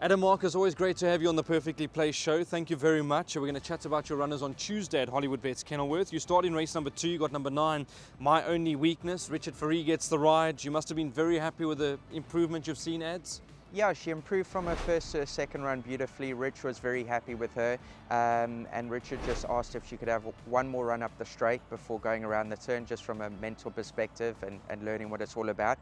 Adam, Mark, it's always great to have you on the Perfectly Placed show. Thank you very much. We're going to chat about your runners on Tuesday at Hollywoodbets Kenilworth. You start in race number 2, you got number 9, My Only Weakness. Richard Fourie gets the ride. You must have been very happy with the improvement you've seen, Ads. Yeah, she improved from her first to her second run beautifully. Rich was very happy with her, and Richard just asked if she could have one more run up the straight before going around the turn, just from a mental perspective and learning what it's all about.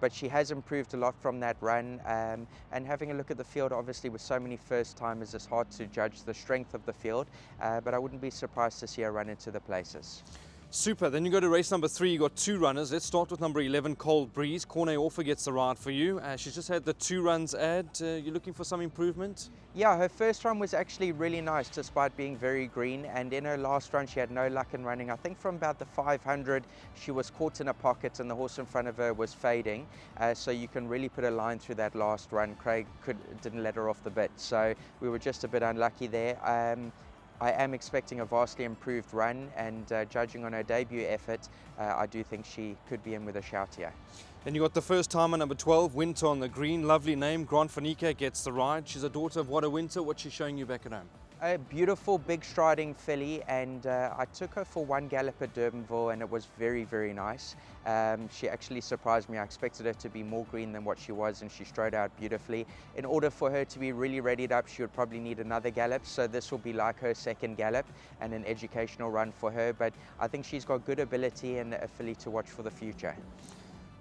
But she has improved a lot from that run, and having a look at the field, obviously with so many first timers, it's hard to judge the strength of the field, but I wouldn't be surprised to see her run into the places. Super. Then you go to race number 3, you got 2 runners. Let's start with number 11, Cold Breeze. Cornet Offer gets the ride for you. She's just had the 2 runs, Ad. You're looking for some improvement? Yeah, her first run was actually really nice despite being very green, and in her last run she had no luck in running. I think from about the 500 she was caught in a pocket and the horse in front of her was fading, so you can really put a line through that last run. Craig didn't let her off the bit, so we were just a bit unlucky there. I am expecting a vastly improved run, and judging on her debut effort, I do think she could be in with a shout here. Then you got the first timer, number 12, Winter on the green. Lovely name. Grant Fanica gets the ride. She's a daughter of What a Winter. What's she showing you back at home? A beautiful big striding filly, and I took her for one gallop at Durbanville and it was very, very nice. She actually surprised me. I expected her to be more green than what she was, and she strode out beautifully. In order for her to be really readied up, she would probably need another gallop, so this will be like her second gallop and an educational run for her, but I think she's got good ability and a filly to watch for the future.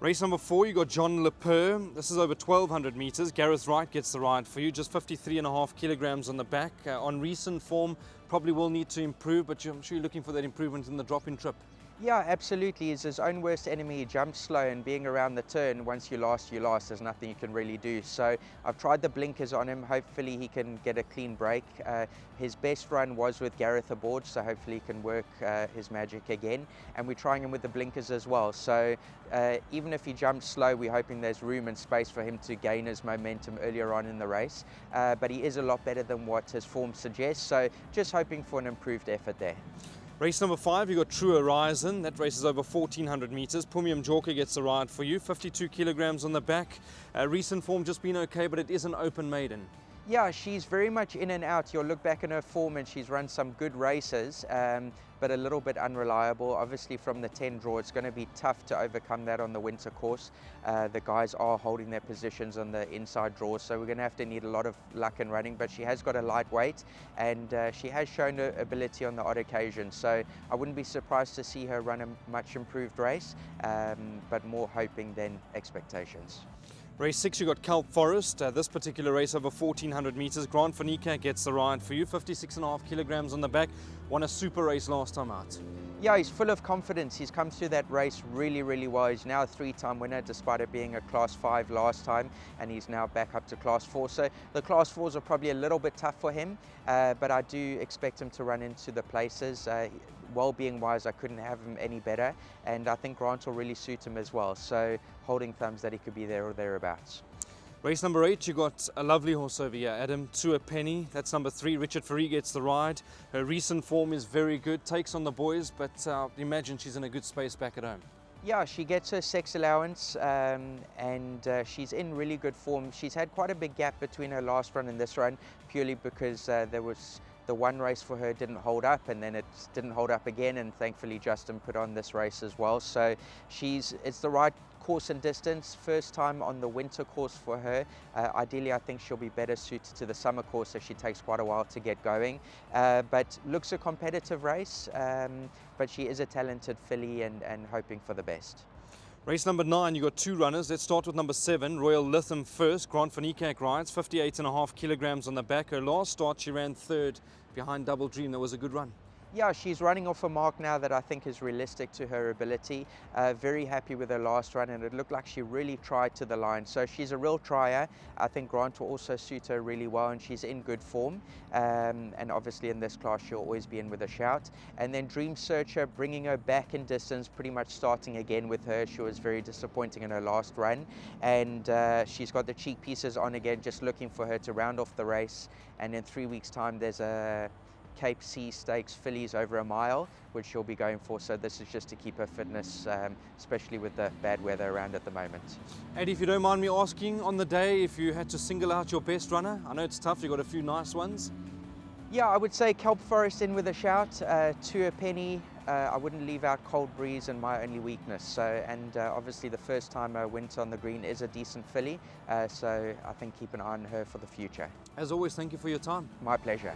Race number 4, you got John Lepeur. This is over 1,200 meters. Gareth Wright gets the ride for you, just 53.5 kilograms on the back. On recent form, probably will need to improve, but I'm sure you're looking for that improvement in the drop-in trip. Yeah, absolutely. He's his own worst enemy. He jumps slow, and being around the turn, once you last, you last. There's nothing you can really do. So I've tried the blinkers on him. Hopefully he can get a clean break. His best run was with Gareth aboard, so hopefully he can work his magic again. And we're trying him with the blinkers as well. So even if he jumps slow, we're hoping there's room and space for him to gain his momentum earlier on in the race. But he is a lot better than what his form suggests. So just hoping for an improved effort there. Race number 5, you got True Horizon. That race is over 1,400 meters. Pumium Jorka gets the ride for you, 52 kilograms on the back. Recent form just been okay, but it is an open maiden. Yeah, she's very much in and out. You'll look back in her form and she's run some good races, but a little bit unreliable. Obviously from the 10 draw, it's going to be tough to overcome that on the winter course. The guys are holding their positions on the inside draw, so we're going to have to need a lot of luck in running, but she has got a light weight, and she has shown her ability on the odd occasion, so I wouldn't be surprised to see her run a much improved race, but more hoping than expectations. Race 6, you got Kelp Forest. This particular race over 1,400 meters. Grant Fanica gets the ride for you, 56.5 kilograms on the back. Won a super race last time out. Yeah, he's full of confidence. He's come through that race really, really well. He's now a 3-time winner despite it being a Class 5 last time, and he's now back up to Class 4. So the Class 4s are probably a little bit tough for him, but I do expect him to run into the places. Well-being wise, I couldn't have him any better, and I think Grant will really suit him as well. So holding thumbs that he could be there or thereabouts. Race number 8, you got a lovely horse over here, Adam, To a Penny. That's number 3, Richard Fourie gets the ride. Her recent form is very good, takes on the boys, but imagine she's in a good space back at home. Yeah, she gets her sex allowance, and she's in really good form. She's had quite a big gap between her last run and this run, purely because there was the one race for her didn't hold up, and then it didn't hold up again, and thankfully Justin put on this race as well. So it's the right course and distance, first time on the winter course for her. Ideally I think she'll be better suited to the summer course, so she takes quite a while to get going, but looks a competitive race, but she is a talented filly, and hoping for the best. Race number 9, you got 2 runners. Let's start with number 7, Royal Lytham first. Grant Fanica rides, 58.5 kilograms on the back. Her last start she ran 3rd behind Double Dream. That was a good run. Yeah, she's running off a mark now that I think is realistic to her ability. Very happy with her last run, and it looked like she really tried to the line. So she's a real trier. I think Grant will also suit her really well, and she's in good form. And obviously in this class she'll always be in with a shout. And then Dream Searcher, bringing her back in distance, pretty much starting again with her. She was very disappointing in her last run, and she's got the cheek pieces on again, just looking for her to round off the race. And in 3 weeks' time there's a Cape C Stakes fillies over a mile, which she'll be going for. So this is just to keep her fitness, especially with the bad weather around at the moment. Eddie, if you don't mind me asking, on the day, if you had to single out your best runner, I know it's tough, you've got a few nice ones. Yeah, I would say Kelp Forest in with a shout, to a penny. I wouldn't leave out Cold Breeze and My Only Weakness. So, and obviously the first time wins on the green is a decent filly. So I think keep an eye on her for the future. As always, thank you for your time. My pleasure.